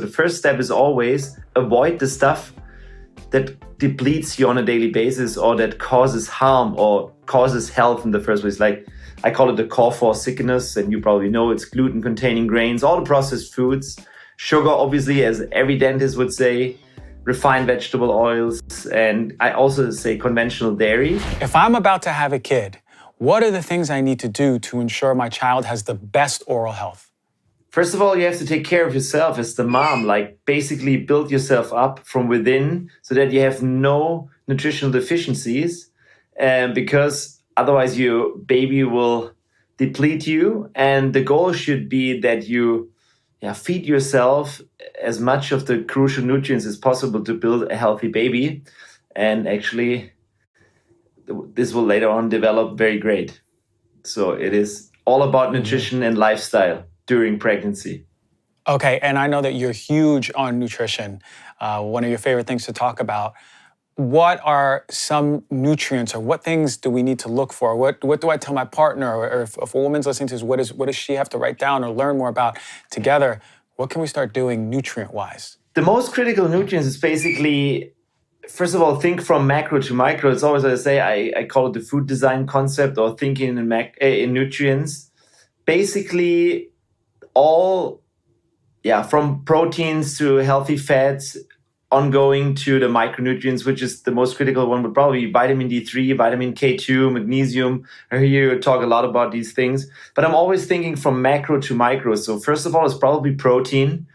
The first step is always avoid the stuff that depletes you on a daily basis or that causes harm or causes health in the first place. Like I call it the core four sickness, and you probably know it's gluten-containing grains, all the processed foods, sugar, obviously, as every dentist would say, refined vegetable oils, and I also say conventional dairy. If I'm about to have a kid, what are the things I need to do to ensure my child has the best oral health? First of all, you have to take care of yourself as the mom, like basically build yourself up from within so that you have no nutritional deficiencies, because otherwise your baby will deplete you. And the goal should be that you feed yourself as much of the crucial nutrients as possible to build a healthy baby. And actually, this will later on develop very great. So it is all about nutrition and lifestyle during pregnancy. Okay, and I know that you're huge on nutrition, one of your favorite things to talk about. What are some nutrients, or what things do we need to look for? What do I tell my partner, or if a woman's listening to this, what does she have to write down or learn more about together? What can we start doing nutrient-wise? The most critical nutrients is basically, first of all, think from macro to micro. It's always, as I say, I call it the food design concept, or thinking in nutrients. Basically, all, from proteins to healthy fats, ongoing to the micronutrients, which is the most critical one, would probably be vitamin D3, vitamin K2, magnesium. I hear you talk a lot about these things, but I'm always thinking from macro to micro. So first of all, it's probably protein,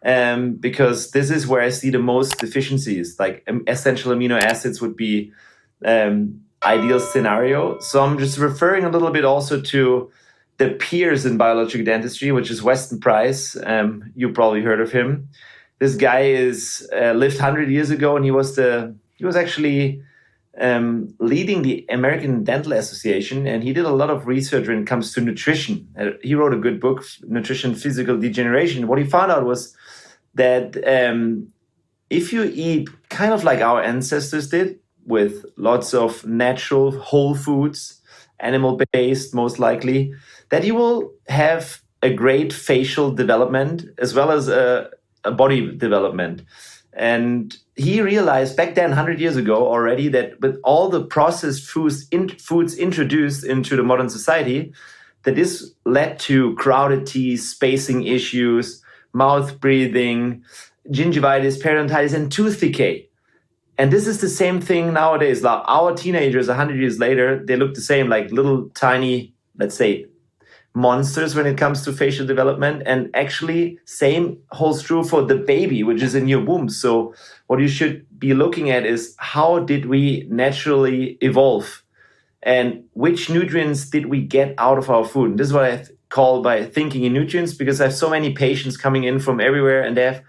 because this is where I see the most deficiencies, like essential amino acids would be ideal scenario. So I'm just referring a little bit also to the peers in biological dentistry, which is Weston Price. You probably heard of him. This guy lived 100 years ago, and he was actually leading the American Dental Association, and he did a lot of research when it comes to nutrition. He wrote a good book, Nutrition, Physical Degeneration. What he found out was that if you eat kind of like our ancestors did, with lots of natural whole foods, animal-based most likely, that you will have a great facial development as well as a body development. And he realized back then, 100 years ago already, that with all the processed foods introduced into the modern society, that this led to crowded teeth, spacing issues, mouth breathing, gingivitis, periodontitis, and tooth decay. And this is the same thing nowadays. Like our teenagers, 100 years later, they look the same, like little tiny, let's say, monsters when it comes to facial development. And actually, same holds true for the baby, which is in your womb. So what you should be looking at is, how did we naturally evolve? And which nutrients did we get out of our food? And this is what I call by thinking in nutrients, because I have so many patients coming in from everywhere, and they have,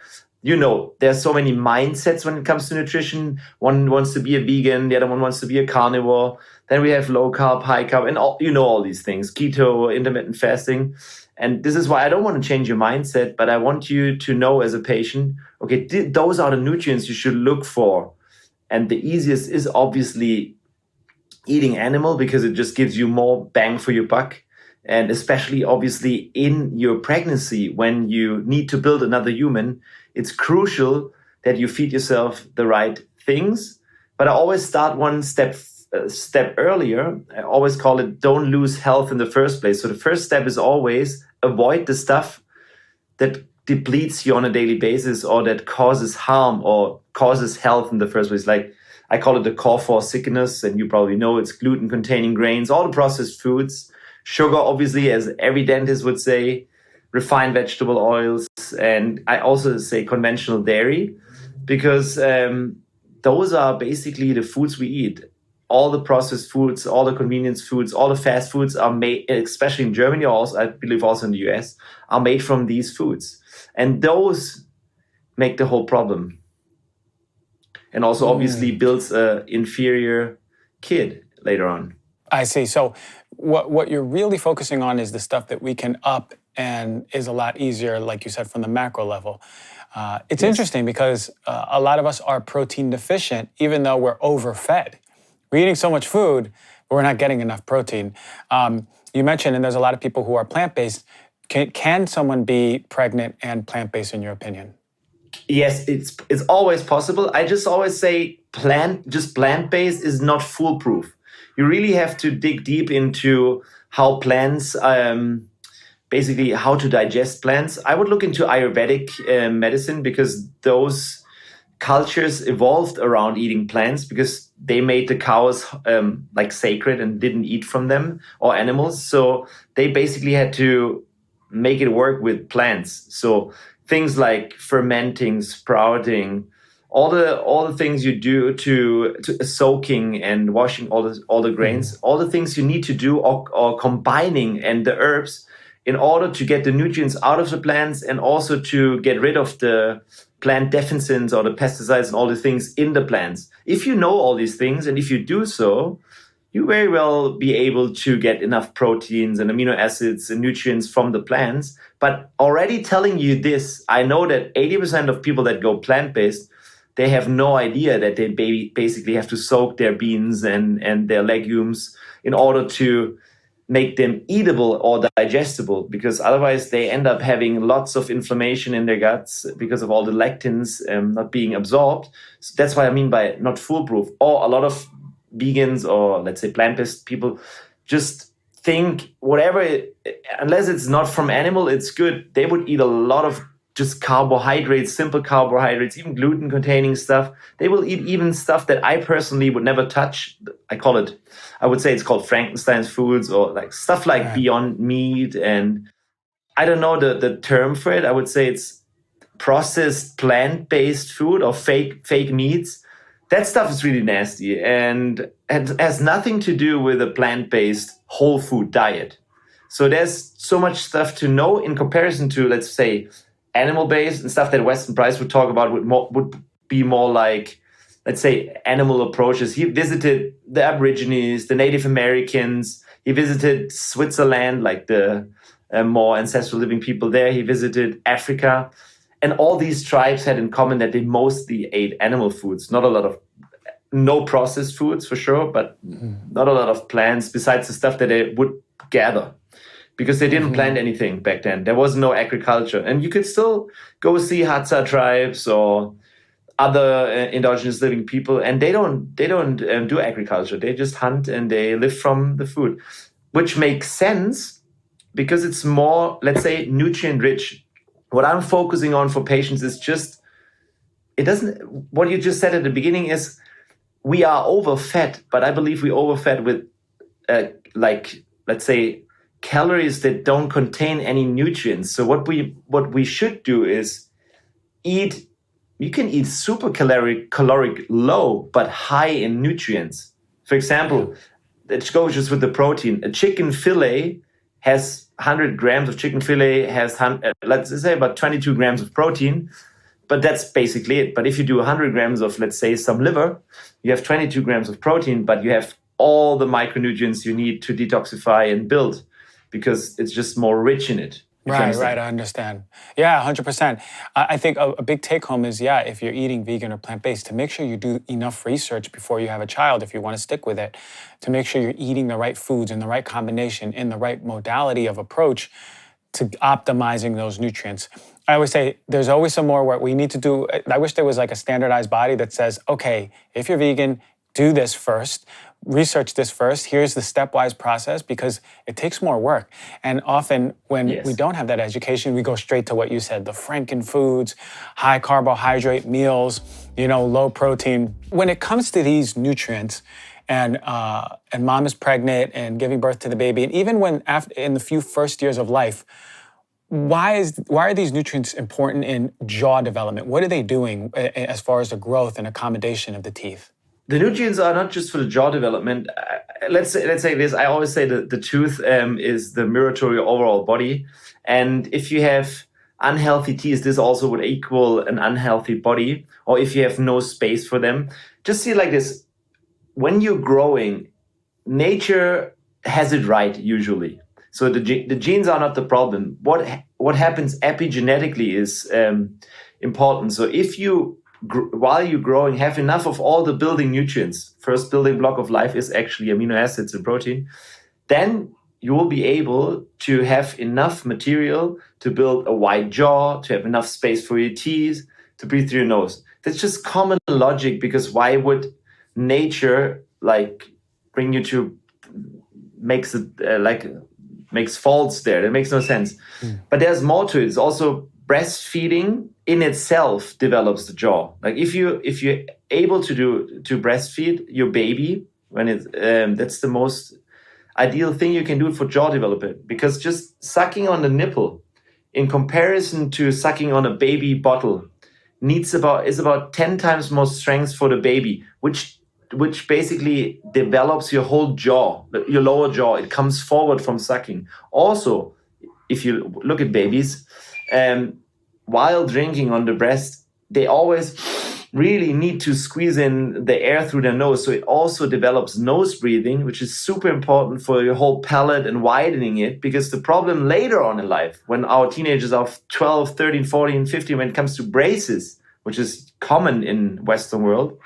there's so many mindsets when it comes to nutrition. One wants to be a vegan, the other one wants to be a carnivore. Then we have low carb, high carb, and all these things, keto, intermittent fasting. And this is why I don't want to change your mindset, but I want you to know as a patient, okay, those are the nutrients you should look for. And the easiest is obviously eating animal, because it just gives you more bang for your buck. And especially obviously in your pregnancy, when you need to build another human, it's crucial that you feed yourself the right things. But I always start one step earlier. I always call it, don't lose health in the first place. So the first step is always avoid the stuff that depletes you on a daily basis or that causes harm or causes health in the first place. Like I call it the core four sickness, and you probably know it's gluten-containing grains, all the processed foods, sugar, obviously, as every dentist would say, refined vegetable oils, and I also say conventional dairy, because those are basically the foods we eat. All the processed foods, all the convenience foods, all the fast foods are made, especially in Germany, also I believe also in the US, are made from these foods. And those make the whole problem. And also obviously builds an inferior kid later on. I see. So what you're really focusing on is the stuff that we can up and is a lot easier, like you said, from the macro level. It's interesting because a lot of us are protein deficient, even though we're overfed. We're eating so much food, but we're not getting enough protein. You mentioned, and there's a lot of people who are plant-based. Can someone be pregnant and plant-based in your opinion? Yes, it's always possible. I just always say plant-based is not foolproof. You really have to dig deep into how plants, basically how to digest plants. I would look into Ayurvedic medicine because those cultures evolved around eating plants because they made the cows like sacred and didn't eat from them or animals. So they basically had to make it work with plants. So things like fermenting, sprouting, all the things you do to soaking and washing all the grains, all the things you need to do, or combining and the herbs in order to get the nutrients out of the plants and also to get rid of the plant deficiencies or the pesticides and all the things in the plants. If you know all these things and if you do so, you very well be able to get enough proteins and amino acids and nutrients from the plants. But already telling you this, I know that 80% of people that go plant-based, they have no idea that they basically have to soak their beans and their legumes in order to make them eatable or digestible, because otherwise they end up having lots of inflammation in their guts because of all the lectins not being absorbed. So that's what I mean by not foolproof. Or a lot of vegans or let's say plant-based people just think whatever, unless it's not from animal, it's good. They would eat a lot of just carbohydrates, simple carbohydrates, even gluten-containing stuff. They will eat even stuff that I personally would never touch. I would say it's called Frankenstein's foods, or like stuff like Beyond Meat, and I don't know the term for it. I would say it's processed plant-based food or fake meats. That stuff is really nasty and has nothing to do with a plant-based whole food diet. So there's so much stuff to know in comparison to, let's say, animal-based and stuff that Weston Price would talk about would be more like, let's say, animal approaches. He visited the Aborigines, the Native Americans. He visited Switzerland, like the more ancestral living people there. He visited Africa. And all these tribes had in common that they mostly ate animal foods, no processed foods for sure, but not a lot of plants besides the stuff that they would gather, because they didn't plant anything back then. There was no agriculture. And you could still go see Hadza tribes or other indigenous living people, and they don't do agriculture. They just hunt and they live from the food, which makes sense because it's more, let's say, nutrient rich. What I'm focusing on for patients is just, what you just said at the beginning is we are overfed, but I believe we overfed with let's say, calories that don't contain any nutrients. So what we should do is you can eat super caloric low, but high in nutrients. For example, let's go just with the protein. A chicken fillet has 100 grams of chicken fillet, has, let's say, about 22 grams of protein, but that's basically it. But if you do 100 grams of, let's say, some liver, you have 22 grams of protein, but you have all the micronutrients you need to detoxify and build, because it's just more rich in it. Right, I understand. Yeah, 100%. I think a big take home is, if you're eating vegan or plant-based, to make sure you do enough research before you have a child, if you want to stick with it, to make sure you're eating the right foods in the right combination, in the right modality of approach to optimizing those nutrients. I always say there's always some more work we need to do. I wish there was like a standardized body that says, okay, if you're vegan, do this first. Research this first. Here's the stepwise process, because it takes more work. And often when we don't have that education, we go straight to what you said, the Franken foods, high carbohydrate meals, low protein. When it comes to these nutrients, and mom is pregnant and giving birth to the baby, and even when in the few first years of life, why are these nutrients important in jaw development? What are they doing as far as the growth and accommodation of the teeth? The nutrients are not just for the jaw development. Let's say this. I always say that the tooth is the mirror to your overall body. And if you have unhealthy teeth, this also would equal an unhealthy body. Or if you have no space for them, just see it like this. When you're growing, nature has it right usually. So the genes are not the problem. What happens epigenetically is important. So if you while you're growing, have enough of all the building nutrients. First building block of life is actually amino acids and protein. Then you will be able to have enough material to build a wide jaw, to have enough space for your teeth, to breathe through your nose. That's just common logic, because why would nature like bring you to makes faults there? That makes no sense. But there's more to it. It's also breastfeeding in itself develops the jaw. Like if you're able to breastfeed your baby when that's the most ideal thing you can do for jaw development, because just sucking on the nipple in comparison to sucking on a baby bottle is about 10 times more strength for the baby, which basically develops your whole jaw, your lower jaw. It comes forward from sucking. Also, if you look at babies, while drinking on the breast, they always really need to squeeze in the air through their nose. So it also develops nose breathing, which is super important for your whole palate and widening it, because the problem later on in life, when our teenagers are 12, 13, 14, 15, when it comes to braces, which is common in Western world,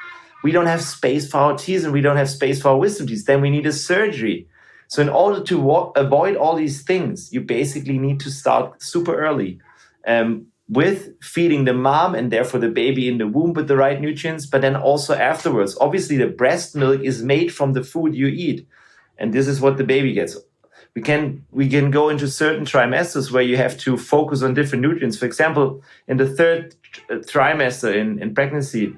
we don't have space for our teeth and we don't have space for our wisdom teeth. Then we need a surgery. So in order to avoid all these things, you basically need to start super early with feeding the mom and therefore the baby in the womb with the right nutrients, but then also afterwards. Obviously, the breast milk is made from the food you eat, and this is what the baby gets. We can go into certain trimesters where you have to focus on different nutrients. For example, in the third trimester in pregnancy,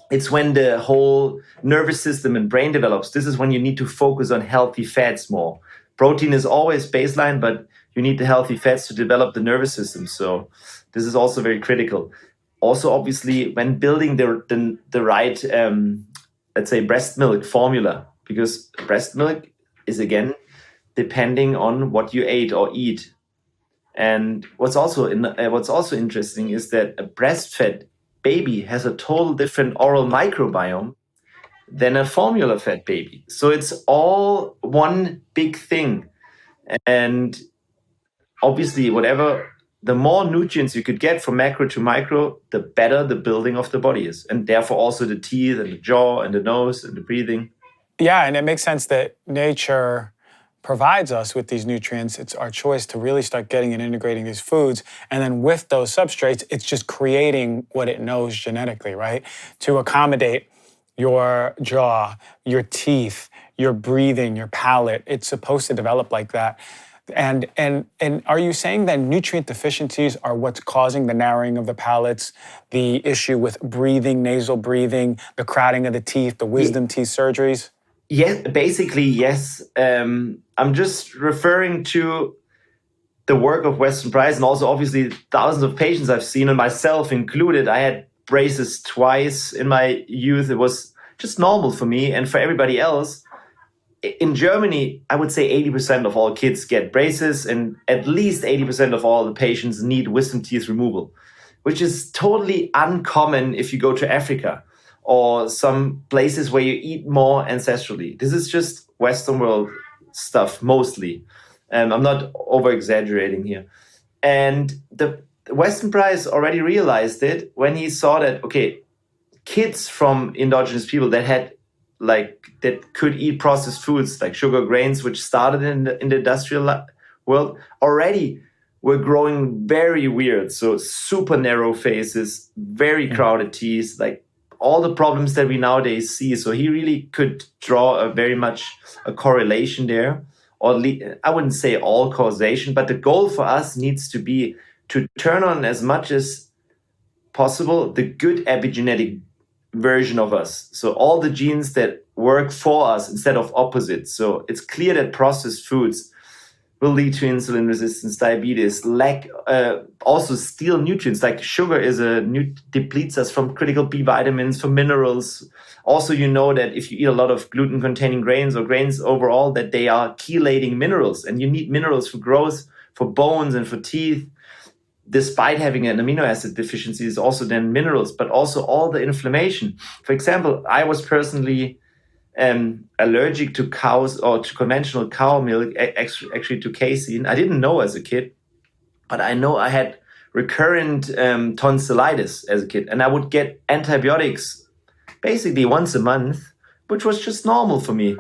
it's when the whole nervous system and brain develops. This is when you need to focus on healthy fats more. Protein is always baseline, but you need the healthy fats to develop the nervous system. So this is also very critical. Also, obviously, when building the right, let's say, breast milk formula, because breast milk is, again, depending on what you ate or eat. And what's also interesting is that a breastfed baby has a total different oral microbiome than a formula-fed baby. So it's all one big thing. And obviously, the more nutrients you could get from macro to micro, the better the building of the body is. And therefore also the teeth and the jaw and the nose and the breathing. Yeah, and it makes sense that nature provides us with these nutrients. It's our choice to really start getting and integrating these foods. And then with those substrates, it's just creating what it knows genetically, right? To accommodate your jaw, your teeth, your breathing, your palate. It's supposed to develop like that. And are you saying that nutrient deficiencies are what's causing the narrowing of the palates, the issue with breathing, nasal breathing, the crowding of the teeth, the wisdom teeth surgeries? Yeah, basically, yes. I'm just referring to the work of Western Price, and also obviously thousands of patients I've seen, and myself included. I had braces twice in my youth. It was just normal for me and for everybody else. In Germany, I would say 80% of all kids get braces, and at least 80% of all the patients need wisdom teeth removal, which is totally uncommon if you go to Africa or some places where you eat more ancestrally. This is just Western world stuff, mostly. I'm not over-exaggerating here. And the Western Price already realized it when he saw that, okay, kids from indigenous people that could eat processed foods like sugar, grains, which started in the industrial world, already were growing very weird. So super narrow faces, very crowded teeth, like all the problems that we nowadays see. So he really could draw very much a correlation there, or I wouldn't say all causation, but the goal for us needs to be to turn on as much as possible the good epigenetic version of us. So all the genes that work for us instead of opposites. So it's clear that processed foods will lead to insulin resistance, diabetes, also steal nutrients. Like sugar depletes us from critical B vitamins, from minerals. Also, you know that if you eat a lot of gluten-containing grains or grains overall, that they are chelating minerals, and you need minerals for growth, for bones and for teeth. Despite having an amino acid deficiency, is also then minerals, but also all the inflammation. For example, I was personally allergic to cows or to conventional cow milk, actually to casein. I didn't know as a kid, but I know I had recurrent tonsillitis as a kid, and I would get antibiotics basically once a month, which was just normal for me.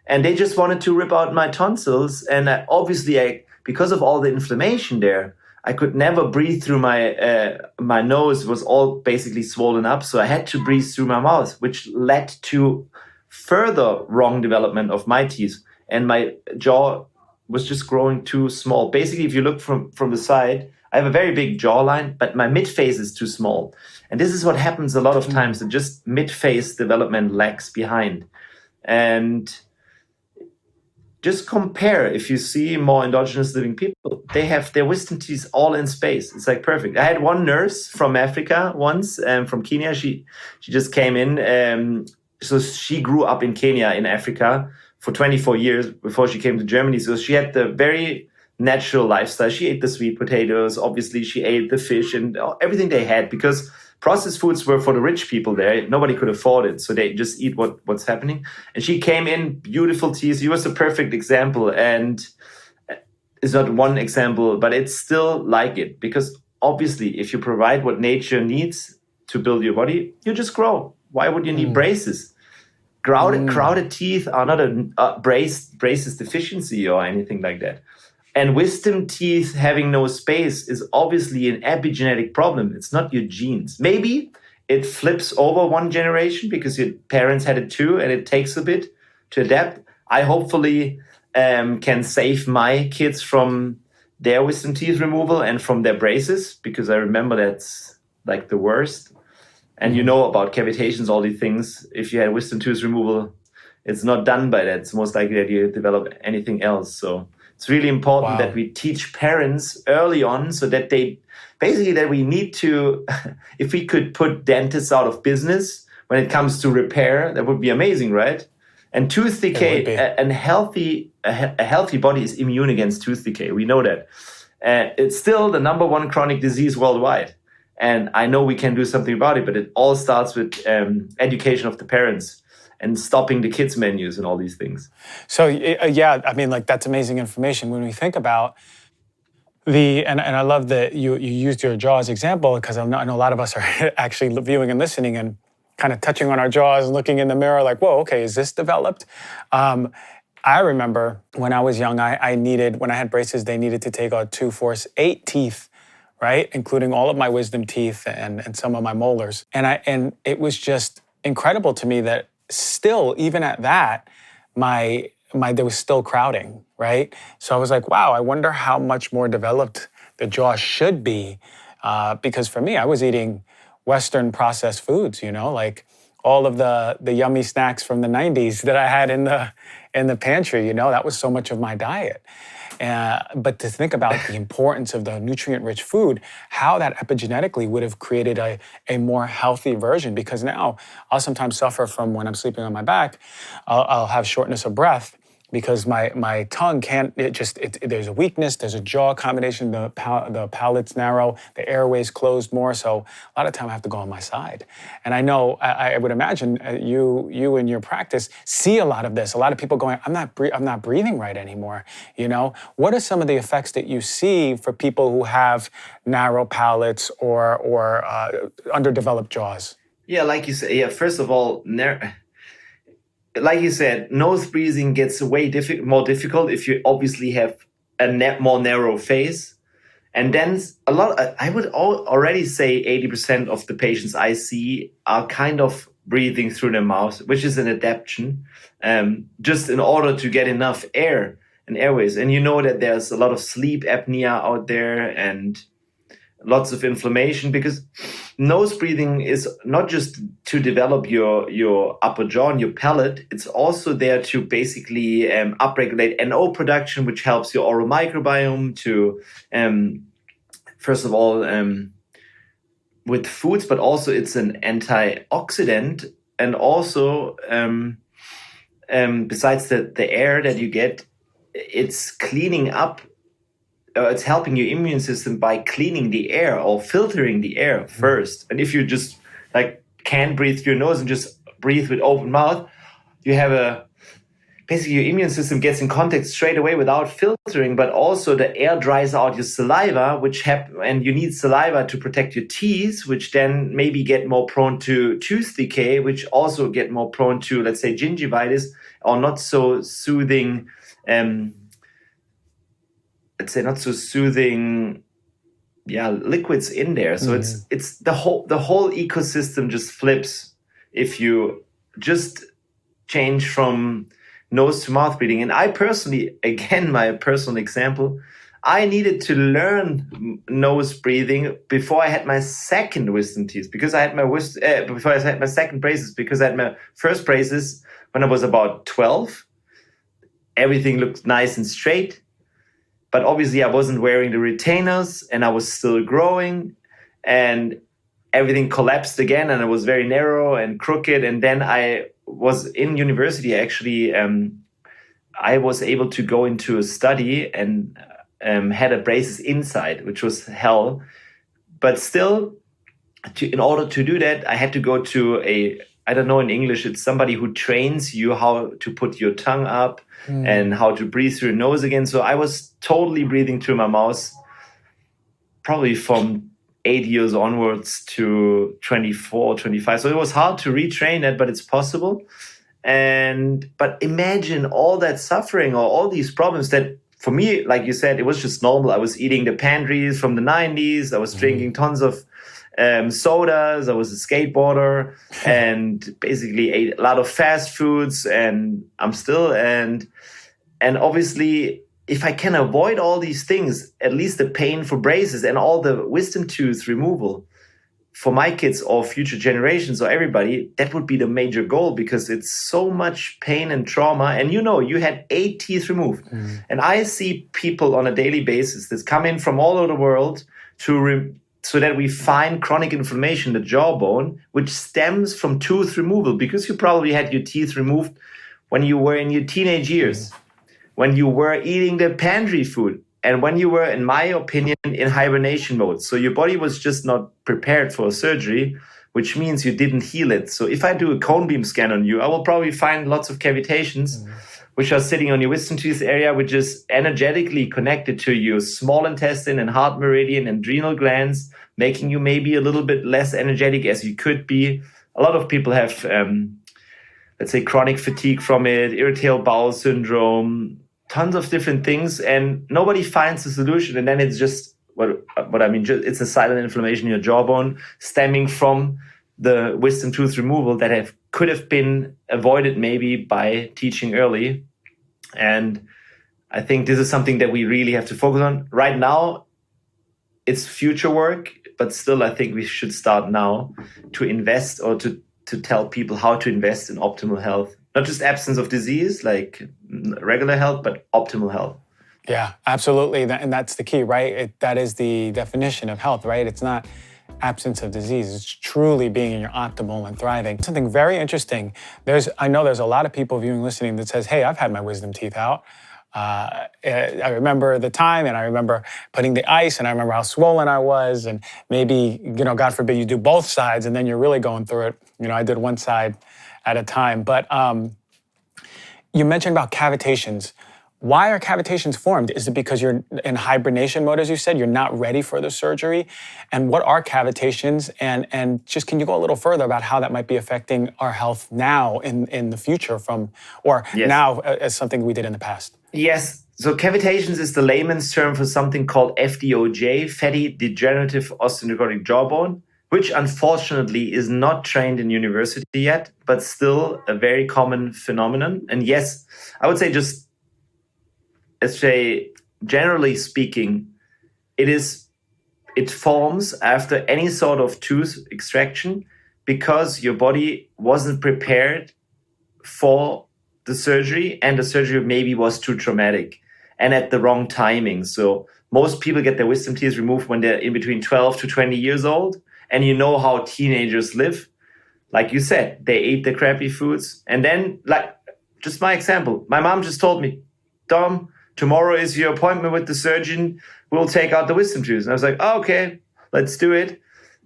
And they just wanted to rip out my tonsils, and obviously, because of all the inflammation there, I could never breathe through my nose was all basically swollen up. So I had to breathe through my mouth, which led to further wrong development of my teeth. And my jaw was just growing too small. Basically, if you look from the side, I have a very big jawline, but my mid-face is too small. And this is what happens a lot of times, that just mid-face development lags behind. And just compare, if you see more endogenous living people, they have their wisdom teeth all in space. It's like perfect. I had one nurse from Africa once, from Kenya. She just came in. So she grew up in Kenya, in Africa, for 24 years before she came to Germany. So she had the very natural lifestyle. She ate the sweet potatoes. Obviously, she ate the fish and everything they had, because processed foods were for the rich people there. Nobody could afford it. So they just eat what's happening. And she came in, beautiful teeth. She was a perfect example. And it's not one example, but it's still like it. Because obviously, if you provide what nature needs to build your body, you just grow. Why would you need braces? Crowded teeth are not a braces deficiency or anything like that. And wisdom teeth having no space is obviously an epigenetic problem. It's not your genes. Maybe it flips over one generation because your parents had it too, and it takes a bit to adapt. I hopefully can save my kids from their wisdom teeth removal and from their braces, because I remember that's like the worst. And you know about cavitations, all these things. If you had wisdom tooth removal, it's not done by that. It's most likely that you develop anything else. So it's really important that we teach parents early on, so that they basically, that we need to, if we could put dentists out of business when it comes to repair, that would be amazing, right? And tooth decay, a healthy body is immune against tooth decay. We know that. It's still the number one chronic disease worldwide. And I know we can do something about it, but it all starts with education of the parents and stopping the kids' menus and all these things. So, yeah, I mean, like, that's amazing information. When we think about and I love that you used your jaw as example, because I know a lot of us are actually viewing and listening and kind of touching on our jaws and looking in the mirror like, whoa, okay, is this developed? I remember when I was young, when I had braces, they needed to take out 2, 4, 8 teeth, right? Including all of my wisdom teeth and some of my molars. And it was just incredible to me that still, even at that, there was still crowding, right? So I was like, wow, I wonder how much more developed the jaw should be. Because for me, I was eating Western processed foods, like all of the yummy snacks from the 90s that I had in the pantry, that was so much of my diet. But to think about the importance of the nutrient-rich food, how that epigenetically would have created a more healthy version. Because now I'll sometimes suffer from, when I'm sleeping on my back, I'll have shortness of breath because my tongue can't, there's a weakness, there's a jaw accommodation, the palate's narrow, the airway's closed more, so a lot of time I have to go on my side. And I know, I would imagine you in your practice see a lot of this, a lot of people going, I'm not breathing right anymore, What are some of the effects that you see for people who have narrow palates or underdeveloped jaws? Yeah, like you said, first of all, like you said, nose breathing gets way more difficult if you obviously have a more narrow face. And then I would already say 80% of the patients I see are kind of breathing through their mouth, which is an adaptation, just in order to get enough air and airways. And you know that there's a lot of sleep apnea out there and lots of inflammation, because nose breathing is not just to develop your upper jaw and your palate, it's also there to basically upregulate NO production, which helps your oral microbiome to, first of all, with foods, but also it's an antioxidant. And also, besides the air that you get, it's cleaning up. It's helping your immune system by cleaning the air or filtering the air first. And if you just can't breathe through your nose and just breathe with open mouth, you have basically your immune system gets in contact straight away without filtering, but also the air dries out your saliva, and you need saliva to protect your teeth, which then maybe get more prone to tooth decay, which also get more prone to, let's say, gingivitis, or not so soothing, let's say not so soothing liquids in there. So it's the whole ecosystem just flips if you just change from nose to mouth breathing. And I personally, again, my personal example, I needed to learn nose breathing before I had my second wisdom teeth, because I had before I had my second braces, because I had my first braces when I was about 12. Everything looked nice and straight, but obviously I wasn't wearing the retainers and I was still growing, and everything collapsed again and it was very narrow and crooked. And then I was in university, actually. I was able to go into a study and had a braces inside, which was hell. But still, in order to do that, I had to go to I don't know in English, it's somebody who trains you how to put your tongue up and how to breathe through your nose again. So I was totally breathing through my mouth, probably from 8 years onwards to 24, 25. So it was hard to retrain that, but it's possible. But imagine all that suffering or all these problems that, for me, like you said, it was just normal. I was eating the pantries from the 90s. I was drinking tons of sodas. I was a skateboarder and basically ate a lot of fast foods, and I'm still. And obviously, if I can avoid all these things, at least the pain for braces and all the wisdom tooth removal for my kids or future generations or everybody, that would be the major goal, because it's so much pain and trauma. And you had 8 teeth removed. And I see people on a daily basis that come in from all over the world so that we find chronic inflammation in the jawbone, which stems from tooth removal, because you probably had your teeth removed when you were in your teenage years, when you were eating the pantry food, and when you were, in my opinion, in hibernation mode. So your body was just not prepared for a surgery, which means you didn't heal it. So if I do a cone beam scan on you, I will probably find lots of cavitations, which are sitting on your wisdom tooth area, which is energetically connected to your small intestine and heart meridian and adrenal glands, making you maybe a little bit less energetic as you could be. A lot of people have, let's say, chronic fatigue from it, irritable bowel syndrome, tons of different things, and nobody finds a solution. And then it's just what I mean. It's a silent inflammation in your jawbone stemming from the wisdom tooth removal that could have been avoided maybe by teaching early. And I think this is something that we really have to focus on right now. It's future work, but still, I think we should start now to invest, or to tell people how to invest in optimal health. Not just absence of disease, like regular health, but optimal health. Yeah, absolutely. And that's the key, right? That is the definition of health, right? It's not absence of disease. It's truly being in your optimal and thriving. Something very interesting. I know there's a lot of people viewing, listening that says, hey, I've had my wisdom teeth out. I remember the time, and I remember putting the ice, and I remember how swollen I was, and maybe, God forbid you do both sides and then you're really going through it. I did one side at a time. But you mentioned about cavitations. Why are cavitations formed? Is it because you're in hibernation mode, as you said, you're not ready for the surgery? And what are cavitations? And just, can you go a little further about how that might be affecting our health now in the future now as something we did in the past? Yes. So cavitations is the layman's term for something called FDOJ, fatty degenerative osteonecrotic jawbone, which unfortunately is not trained in university yet, but still a very common phenomenon. And yes, I would say, just, let's say, generally speaking, it forms after any sort of tooth extraction, because your body wasn't prepared for the surgery, and the surgery maybe was too traumatic and at the wrong timing. So most people get their wisdom teeth removed when they're in between 12 to 20 years old. And you know how teenagers live. Like you said, they ate the crappy foods. And then, like, just my example, my mom just told me, Dom, tomorrow is your appointment with the surgeon. We'll take out the wisdom tooth. And I was like, oh, okay, let's do it.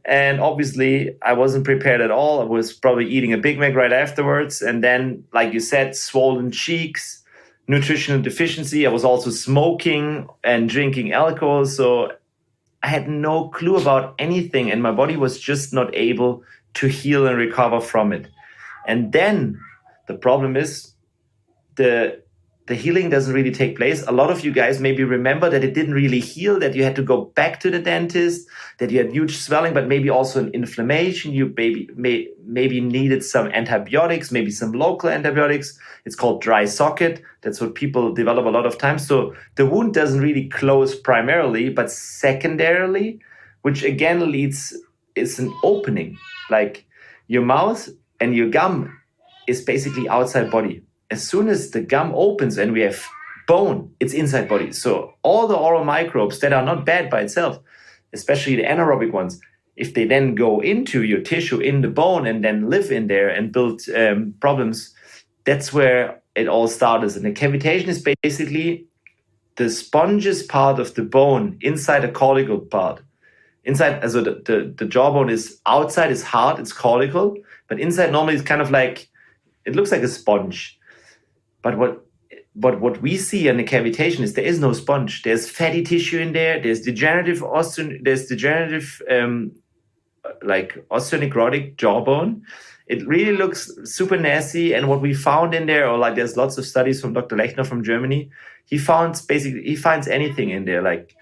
And obviously, I wasn't prepared at all. I was probably eating a Big Mac right afterwards. And then, like you said, swollen cheeks, nutritional deficiency. I was also smoking and drinking alcohol. So I had no clue about anything. And my body was just not able to heal and recover from it. And then the problem is the the healing doesn't really take place. A lot of you guys maybe remember that it didn't really heal, that you had to go back to the dentist, that you had huge swelling, but maybe also an inflammation. You maybe needed some antibiotics, maybe some local antibiotics. It's called dry socket. That's what people develop a lot of times. So the wound doesn't really close primarily, but secondarily, which again it's an opening. Like your mouth and your gum is basically outside body. As soon as the gum opens and we have bone, it's inside body. So all the oral microbes that are not bad by itself, especially the anaerobic ones, if they then go into your tissue in the bone and then live in there and build problems, that's where it all starts. And the cavitation is basically the sponges part of the bone inside the caudicle part. Inside, so the jawbone is outside, is hard, it's caudicle, but inside normally it's kind of like, it looks like a sponge. But what we see in the cavitation is there is no sponge. There's fatty tissue in there. There's degenerative like osteonecrotic jawbone. It really looks super nasty. And what we found in there, or like there's lots of studies from Dr. Lechner from Germany, he finds anything in there, like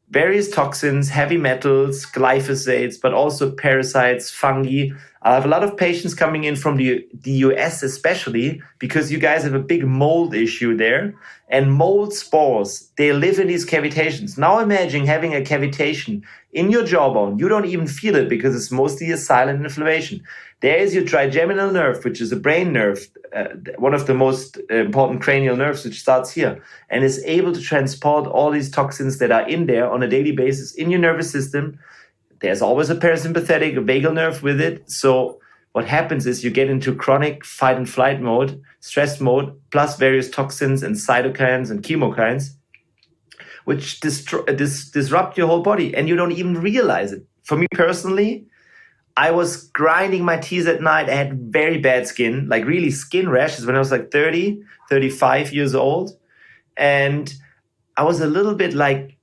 various toxins, heavy metals, glyphosates, but also parasites, fungi. I have a lot of patients coming in from the US especially because you guys have a big mold issue there. And mold spores, they live in these cavitations. Now imagine having a cavitation in your jawbone. You don't even feel it because it's mostly a silent inflammation. There is your trigeminal nerve, which is a brain nerve, one of the most important cranial nerves, which starts here, and is able to transport all these toxins that are in there on a daily basis in your nervous system. There's always a parasympathetic, a vagal nerve with it. So what happens is you get into chronic fight and flight mode, stress mode, plus various toxins and cytokines and chemokines, which disrupt your whole body, and you don't even realize it. For me personally, I was grinding my teeth at night. I had very bad skin, like really skin rashes when I was like 30, 35 years old. And I was a little bit like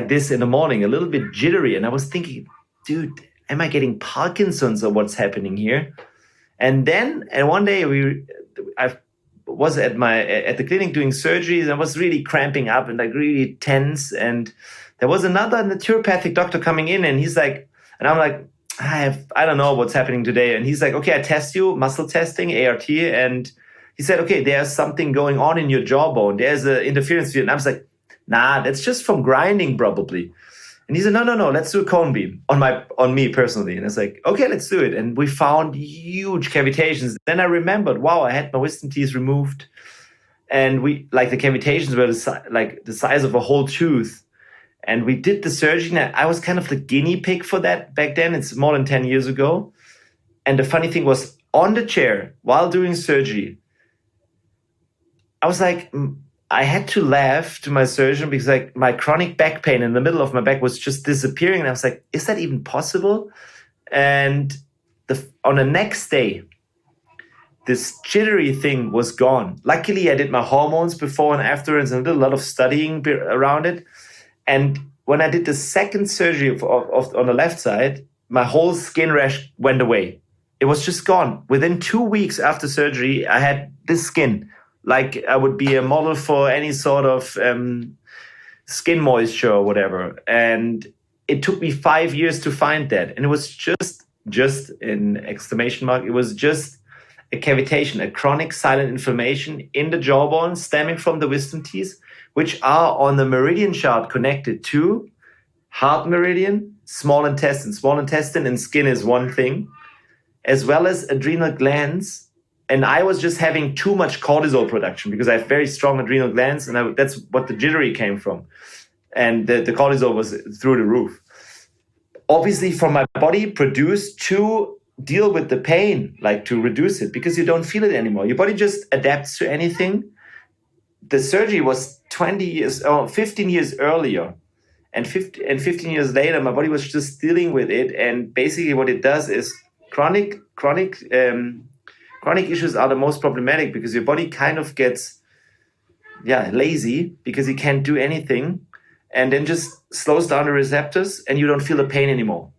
this in the morning, a little bit jittery. And I was thinking, dude, am I getting Parkinson's or what's happening here? And one day I was at the clinic doing surgeries. I was really cramping up and like really tense. And there was another naturopathic doctor coming in, and he's like, and I'm like, I don't know what's happening today. And he's like, okay, I test you, muscle testing, ART. And he said, okay, there's something going on in your jawbone. There's an interference field. And I was like, nah, that's just from grinding probably. And he said, no, let's do a cone beam on me personally. And I was like, okay, let's do it. And we found huge cavitations. Then I remembered, wow, I had my wisdom teeth removed. And the cavitations were the size of a whole tooth. And we did the surgery. And I was kind of the guinea pig for that back then. It's more than 10 years ago. And the funny thing was, on the chair while doing surgery, I was like, I had to laugh to my surgeon because like my chronic back pain in the middle of my back was just disappearing. And I was like, is that even possible? And on the next day, this jittery thing was gone. Luckily, I did my hormones before and afterwards and did a lot of studying around it. And when I did the second surgery on the left side, my whole skin rash went away. It was just gone. Within 2 weeks after surgery, I had this skin. Like I would be a model for any sort of skin moisture or whatever. And it took me 5 years to find that. And it was just in exclamation mark, it was just a cavitation, a chronic silent inflammation in the jawbone stemming from the wisdom teeth, which are on the meridian chart connected to heart meridian, small intestine. Small intestine and skin is one thing, as well as adrenal glands. And I was just having too much cortisol production because I have very strong adrenal glands, and that's what the jittery came from. And the cortisol was through the roof. Obviously, from my body produced to deal with the pain, like to reduce it, because you don't feel it anymore. Your body just adapts to anything. The surgery was 15 years earlier. And 15 years later, my body was just dealing with it. And basically what it does is chronic issues are the most problematic because your body kind of gets lazy because you can't do anything, and then just slows down the receptors and you don't feel the pain anymore.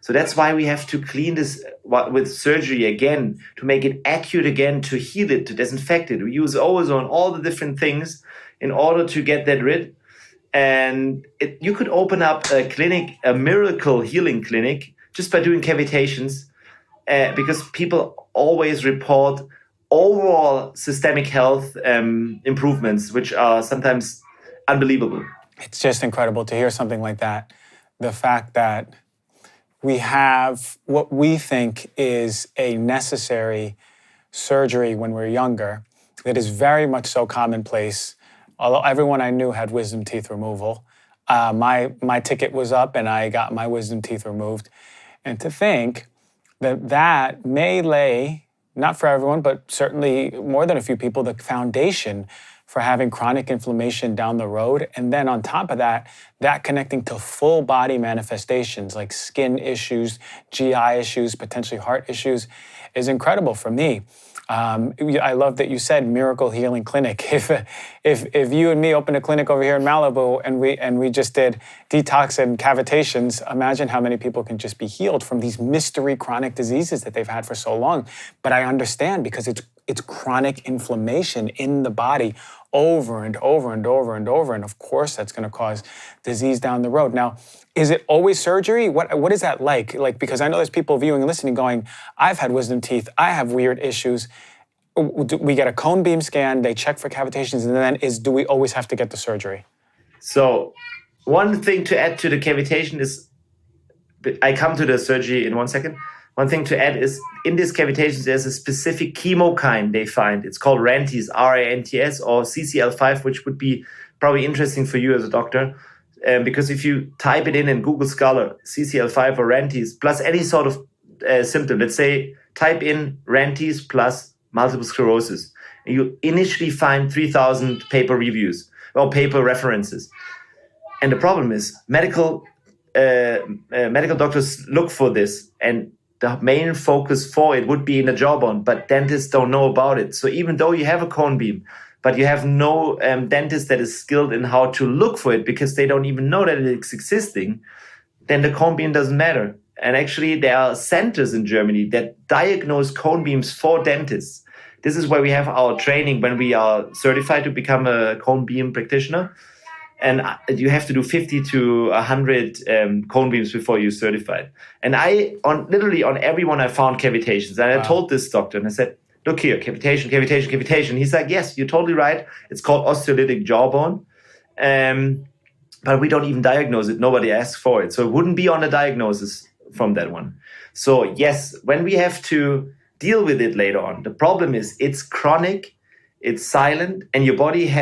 So that's why we have to clean this with surgery again, to make it acute again, to heal it, to disinfect it. We use ozone, all the different things in order to get that rid. And you could open up a clinic, a miracle healing clinic, just by doing cavitations, because people always report overall systemic health improvements, which are sometimes unbelievable. It's just incredible to hear something like that. The fact that we have what we think is a necessary surgery when we're younger that is very much so commonplace. Although everyone I knew had wisdom teeth removal, my ticket was up and I got my wisdom teeth removed. And to think that may lay, not for everyone, but certainly more than a few people, the foundation for having chronic inflammation down the road. And then on top of that, that connecting to full body manifestations like skin issues, GI issues, potentially heart issues is incredible for me. I love that you said miracle healing clinic. If you and me opened a clinic over here in Malibu and we just did detox and cavitations, imagine how many people can just be healed from these mystery chronic diseases that they've had for so long. But I understand because it's chronic inflammation in the body over and over and over and over. And of course, that's going to cause disease down the road. Now, is it always surgery? What is that like? Because I know there's people viewing and listening going, I've had wisdom teeth, I have weird issues. We get a cone beam scan, they check for cavitations, and then do we always have to get the surgery? So one thing to add to the cavitation is, I come to the surgery in 1 second. One thing to add is, in these cavitations, there's a specific chemokine they find. It's called RANTS, RANTS, or CCL5, which would be probably interesting for you as a doctor. Because if you type it in Google Scholar, CCL5 or RANTS, plus any sort of symptom, let's say type in RANTS plus multiple sclerosis, and you initially find 3,000 paper reviews or paper references. And the problem is medical doctors look for this, and the main focus for it would be in the jawbone, but dentists don't know about it. So even though you have a cone beam, but you have no dentist that is skilled in how to look for it because they don't even know that it's existing, then the cone beam doesn't matter. And actually, there are centers in Germany that diagnose cone beams for dentists. This is where we have our training when we are certified to become a cone beam practitioner. And you have to do 50 to 100 cone beams before you're certified. And literally on everyone I found cavitations. And I told this doctor, and I said, look here, cavitation. He's like, yes, you're totally right. It's called osteolytic jawbone. But we don't even diagnose it. Nobody asks for it. So it wouldn't be on the diagnosis from that one. So yes, when we have to deal with it later on, the problem is it's chronic, it's silent, and your body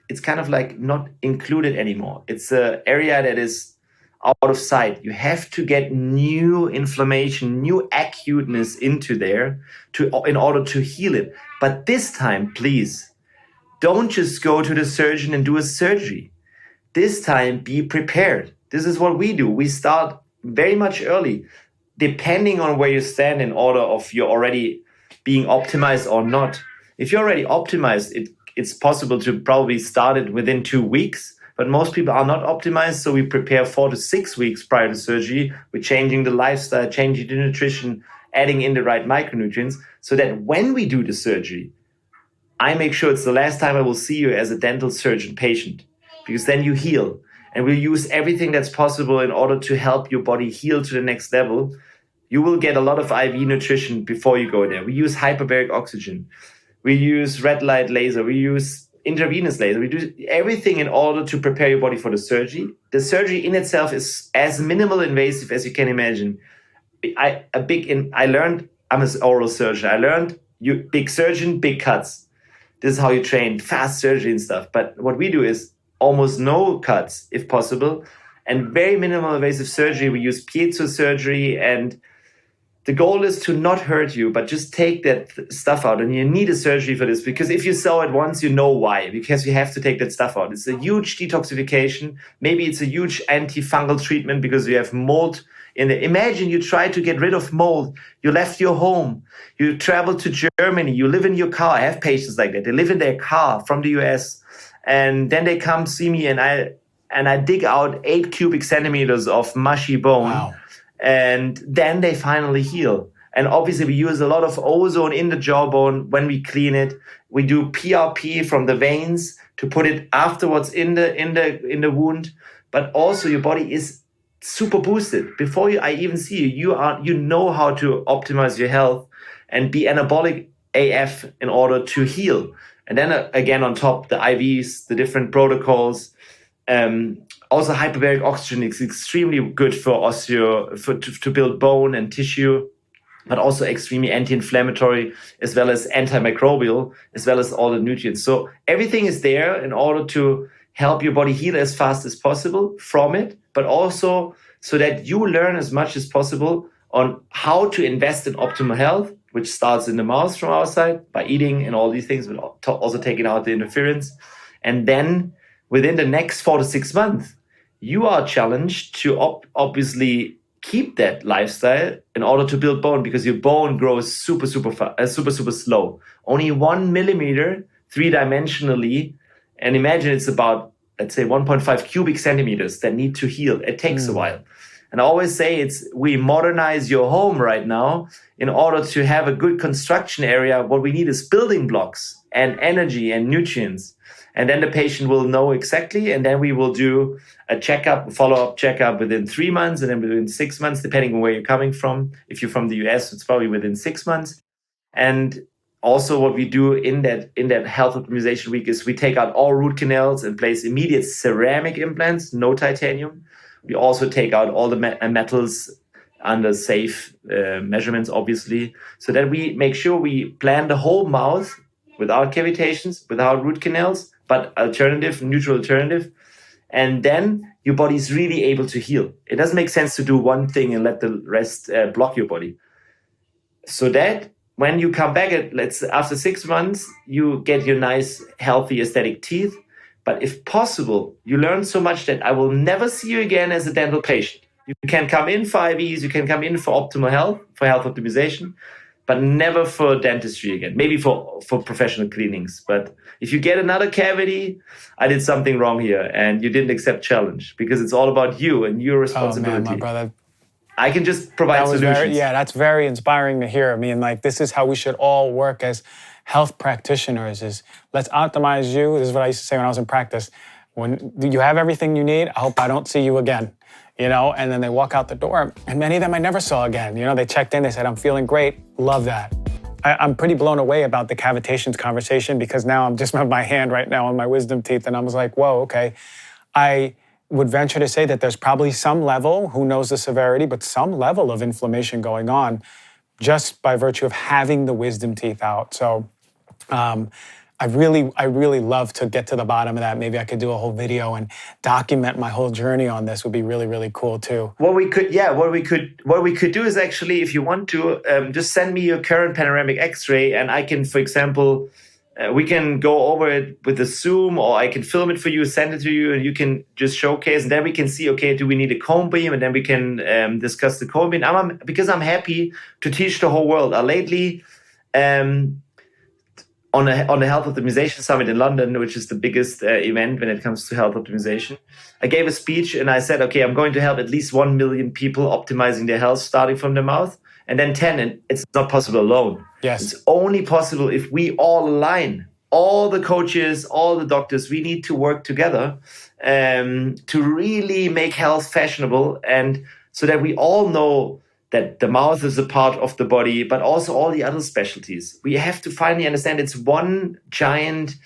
it's kind of like not included anymore. It's an area that is out of sight. You have to get new inflammation, new acuteness into there in order to heal it. But this time, please, don't just go to the surgeon and do a surgery. This time, be prepared. This is what we do. We start very much early, depending on where you stand in order of you already being optimized or not. If you're already optimized, it's possible to probably start it within 2 weeks, but most people are not optimized, so we prepare 4 to 6 weeks prior to surgery. We're changing the lifestyle, changing the nutrition, adding in the right micronutrients, so that when we do the surgery, I make sure it's the last time I will see you as a dental surgeon patient, because then you heal. And we'll use everything that's possible in order to help your body heal to the next level. You will get a lot of IV nutrition before you go there. We use hyperbaric oxygen. We use red light laser. We use intravenous laser. We do everything in order to prepare your body for the surgery. The surgery in itself is as minimal invasive as you can imagine. I'm an oral surgeon. I learned big surgeon, big cuts. This is how you train, fast surgery and stuff. But what we do is almost no cuts, if possible, and very minimal invasive surgery. We use piezo surgery, and the goal is to not hurt you, but just take that stuff out. And you need a surgery for this, because if you saw it once, you know why, because you have to take that stuff out. It's a huge detoxification. Maybe it's a huge antifungal treatment because you have mold in there. Imagine you try to get rid of mold. You left your home. You travel to Germany. You live in your car. I have patients like that. They live in their car from the US. And then they come see me, and I dig out 8 cubic centimeters of mushy bone. Wow. and then they finally heal. And obviously we use a lot of ozone in the jawbone when we clean it. We do PRP from the veins to put it afterwards in the wound. But also your body is super boosted. Before I even see you, you know how to optimize your health and be anabolic AF in order to heal. And then again, on top, the IVs, the different protocols. Also, hyperbaric oxygen is extremely good for to build bone and tissue, but also extremely anti-inflammatory, as well as antimicrobial, as well as all the nutrients. So everything is there in order to help your body heal as fast as possible from it, but also so that you learn as much as possible on how to invest in optimal health, which starts in the mouth from our side by eating and all these things, but also taking out the interference. And then within the next 4 to 6 months, you are challenged to obviously keep that lifestyle in order to build bone, because your bone grows super slow. Only 1 millimeter, 3-dimensionally. And imagine it's about, let's say, 1.5 cubic centimeters that need to heal. It takes a while. And I always say we modernize your home right now in order to have a good construction area. What we need is building blocks and energy and nutrients. And then the patient will know exactly. And then we will do a follow-up checkup within 3 months and then within 6 months, depending on where you're coming from. If you're from the US, it's probably within 6 months. And also what we do in that health optimization week is we take out all root canals and place immediate ceramic implants, no titanium. We also take out all the metals under safe measurements, obviously, so that we make sure we plan the whole mouth without cavitations, without root canals, but neutral alternative. And then your body is really able to heal. It doesn't make sense to do one thing and let the rest block your body. So that when you come back after 6 months, you get your nice, healthy, aesthetic teeth. But if possible, you learn so much that I will never see you again as a dental patient. You can come in for IVs, you can come in for optimal health, for health optimization, but never for dentistry again. Maybe for professional cleanings. But if you get another cavity, I did something wrong here and you didn't accept challenge, because it's all about you and your responsibility. Oh, man, my brother. I can just provide solutions. That's very inspiring to hear. I mean, this is how we should all work as health practitioners, is let's optimize you. This is what I used to say when I was in practice. When you have everything you need, I hope I don't see you again, and then they walk out the door, and many of them I never saw again. They checked in, they said, I'm feeling great, love that. I'm pretty blown away about the cavitations conversation, because now I'm just my hand right now on my wisdom teeth, and I was like, whoa, okay. I would venture to say that there's probably some level, who knows the severity, but some level of inflammation going on just by virtue of having the wisdom teeth out. So I really love to get to the bottom of that. Maybe I could do a whole video and document my whole journey on this. Would be really, really cool too. What we could do is actually, if you want to, just send me your current panoramic X-ray, and I can, for example, we can go over it with a Zoom, or I can film it for you, send it to you, and you can just showcase. And then we can see, okay, do we need a cone beam? And then we can discuss the cone beam. Because I'm happy to teach the whole world. Lately, on the Health Optimization Summit in London, which is the biggest event when it comes to health optimization, I gave a speech and I said, okay, I'm going to help at least 1 million people optimizing their health starting from the mouth. And then 10, and it's not possible alone. Yes. It's only possible if we all align. All the coaches, all the doctors, we need to work together to really make health fashionable, and so that we all know that the mouth is a part of the body, but also all the other specialties. We have to finally understand it's one giant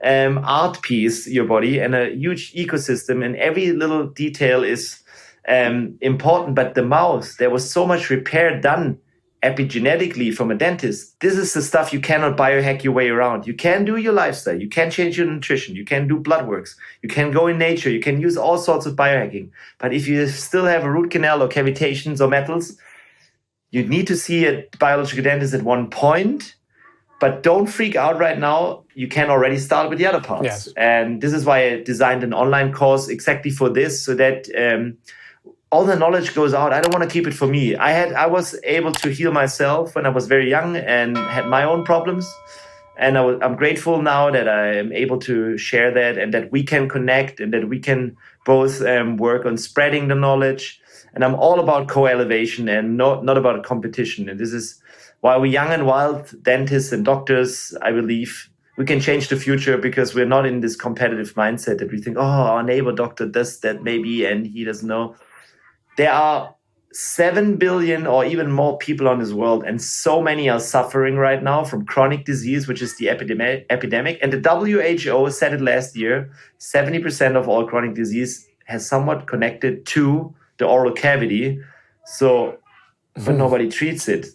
art piece, your body, and a huge ecosystem, and every little detail is important. But the mouth, there was so much repair done epigenetically from a dentist. This is the stuff you cannot biohack your way around. You can do your lifestyle, you can change your nutrition, you can do blood works, you can go in nature, you can use all sorts of biohacking. But if you still have a root canal or cavitations or metals, you need to see a biological dentist at one point. But don't freak out right now. You can already start with the other parts. Yes. And this is why I designed an online course exactly for this, so that all the knowledge goes out. I don't want to keep it for me. I was able to heal myself when I was very young and had my own problems. And I'm grateful now that I am able to share that, and that we can connect, and that we can both work on spreading the knowledge. And I'm all about co-elevation and not about a competition. And this is why we young and wild dentists and doctors, I believe, we can change the future because we're not in this competitive mindset that we think, oh, our neighbor doctor does that maybe and he doesn't know. There are 7 billion or even more people on this world, and so many are suffering right now from chronic disease, which is the epidemic. And the WHO said it last year, 70% of all chronic disease has somewhat connected to the oral cavity. So, but nobody treats it.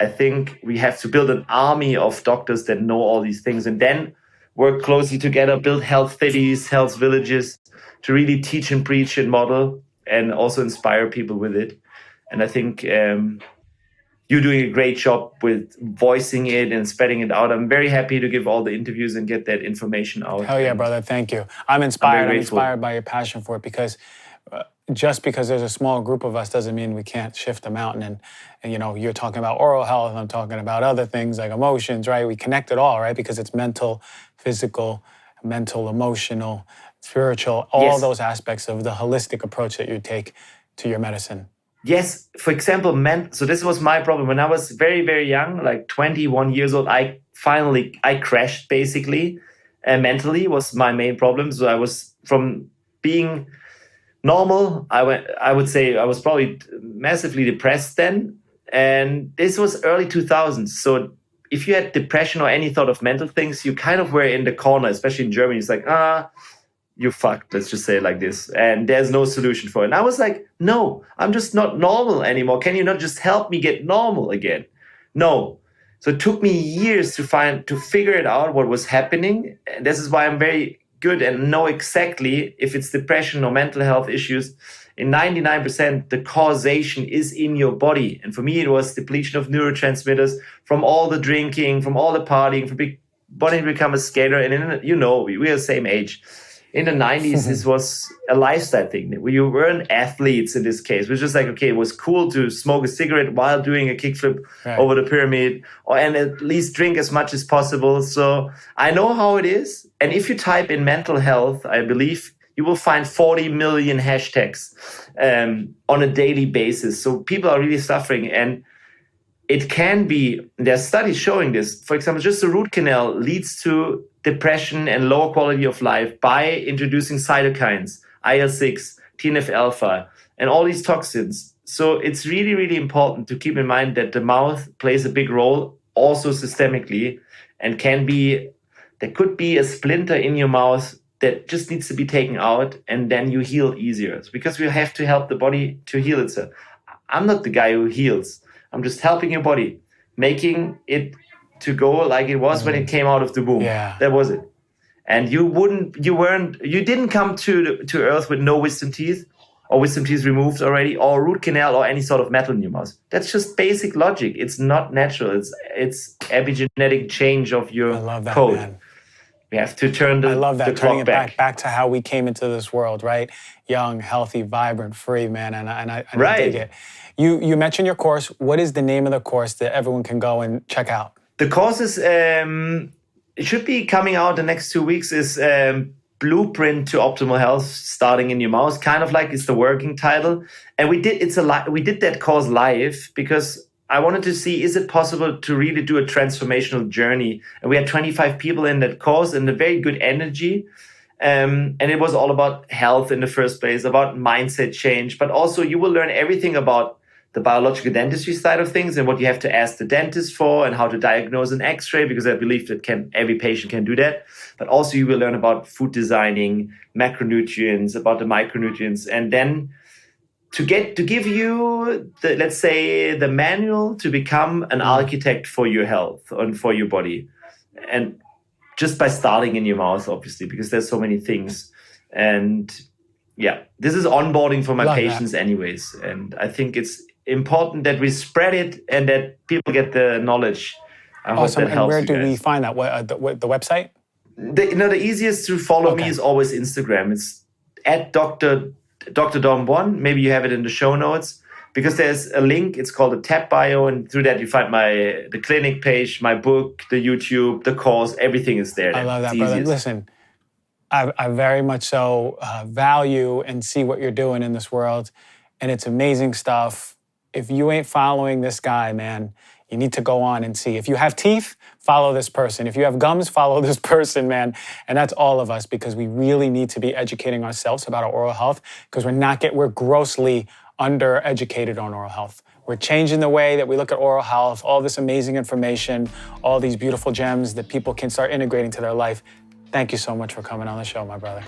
I think we have to build an army of doctors that know all these things and then work closely together, build health cities, health villages to really teach and preach and model and also inspire people with it. And I think you're doing a great job with voicing it and spreading it out. I'm very happy to give all the interviews and get that information out. Hell yeah, brother. Thank you. I'm inspired by your passion for it because just because there's a small group of us doesn't mean we can't shift the mountain. And you know, you're talking about oral health, I'm talking about other things like emotions, right? We connect it all, right? Because it's mental, physical, emotional, spiritual, all those aspects of the holistic approach that you take to your medicine. Yes, for example, so this was my problem. When I was very, very young, like 21 years old, I crashed basically. Mentally was my main problem. So I was from being normal, I would say I was probably massively depressed then. And this was early 2000s. So if you had depression or any thought of mental things, you kind of were in the corner, especially in Germany. It's like, you fucked, let's just say it like this. And there's no solution for it. And I was like, no, I'm just not normal anymore. Can you not just help me get normal again? No. So it took me years to figure it out what was happening. And this is why I'm very good and know exactly if it's depression or mental health issues. In 99%, the causation is in your body. And for me, it was depletion of neurotransmitters from all the drinking, from all the partying, from wanting to become a skater. And we are the same age. In the 90s, this was a lifestyle thing. We weren't athletes in this case. It was just like, okay, it was cool to smoke a cigarette while doing a kickflip over the pyramid and at least drink as much as possible. So I know how it is. And if you type in mental health, I believe you will find 40 million hashtags on a daily basis. So people are really suffering. And it can be, there's studies showing this. For example, just a root canal leads to depression and lower quality of life by introducing cytokines, IL-6, TNF-alpha, and all these toxins. So it's really, really important to keep in mind that the mouth plays a big role also systemically and there could be a splinter in your mouth that just needs to be taken out and then you heal easier. It's because we have to help the body to heal itself. I'm not the guy who heals. I'm just helping your body, making it to go like it was when it came out of the womb. Yeah. That was it. And you didn't come to Earth with no wisdom teeth or wisdom teeth removed already or root canal or any sort of metal in your mouth. That's just basic logic. It's not natural. It's epigenetic change of your I love that, code. Man. We have to turn the turning clock it back to how we came into this world, right? Young, healthy, vibrant, free, man, and I dig it. You mentioned your course. What is the name of the course that everyone can go and check out? The course is, it should be coming out the next 2 weeks, is Blueprint to Optimal Health, Starting in Your Mouth, kind of like it's the working title. And we did that course live because I wanted to see, is it possible to really do a transformational journey? And we had 25 people in that course and a very good energy. And it was all about health in the first place, about mindset change, but also you will learn everything about the biological dentistry side of things and what you have to ask the dentist for and how to diagnose an x-ray, because I believe that every patient can do that. But also you will learn about food designing, macronutrients, about the micronutrients, and then to give you the manual to become an architect for your health and for your body. And just by starting in your mouth, obviously, because there's so many things. And yeah, this is onboarding for my patients anyways. And I think it's important that we spread it and that people get the knowledge. I hope that helps. And where do we find that? The website? The easiest to follow me is always Instagram. It's at Dr. Dom 1. Maybe you have it in the show notes because there's a link. It's called a tab bio, and through that you find the clinic page, my book, the YouTube, the course. Everything is there. I love that, brother. Listen, I very much so value and see what you're doing in this world. and it's amazing stuff. If you ain't following this guy, man, you need to go on and see. If you have teeth, follow this person. If you have gums, follow this person, man. And that's all of us, because we really need to be educating ourselves about our oral health, because we're grossly undereducated on oral health. We're changing the way that we look at oral health, all this amazing information, all these beautiful gems that people can start integrating to their life. Thank you so much for coming on the show, my brother.